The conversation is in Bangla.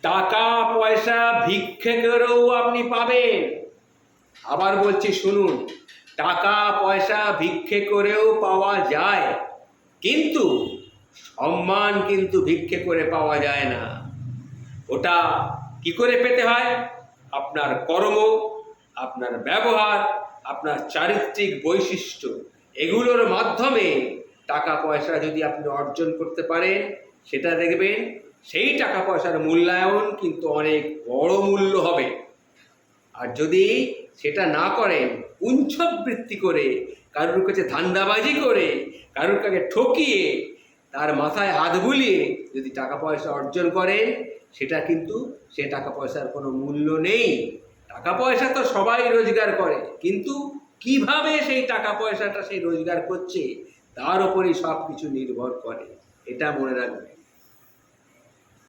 টাকা পয়সা ভিক্ষে করেও আপনি পাবেন। আবার বলছি শুনুন, টাকা পয়সা ভিক্ষে করেও পাওয়া যায়, কিন্তু সম্মান কিন্তু ভিক্ষে করে পাওয়া যায় না। ওটা কি করে পেতে হয়? আপনার কর্ম, আপনার ব্যবহার, আপনার চারিত্রিক বৈশিষ্ট্য, এগুলোর মাধ্যমে টাকা পয়সা যদি আপনি অর্জন করতে পারেন, সেটা দেখবেন সেই টাকা পয়সার মূল্যায়ন কিন্তু অনেক বড় মূল্য হবে। আর যদি সেটা না করেন, উঞ্ছবৃত্তি করে, কারোর কাছে ধান্দাবাজি করে, কারোর কাছে ঠকিয়ে, তার মাথায় হাত বুলিয়ে যদি টাকা পয়সা অর্জন করেন, সেটা কিন্তু সে টাকা পয়সার কোনো মূল্য নেই। টাকা পয়সা তো সবাই রোজগার করে, কিন্তু কিভাবে সেই টাকা পয়সাটা সে রোজগার করছে তার উপরই সব কিছু নির্ভর করে। এটা মনে রাখবেন।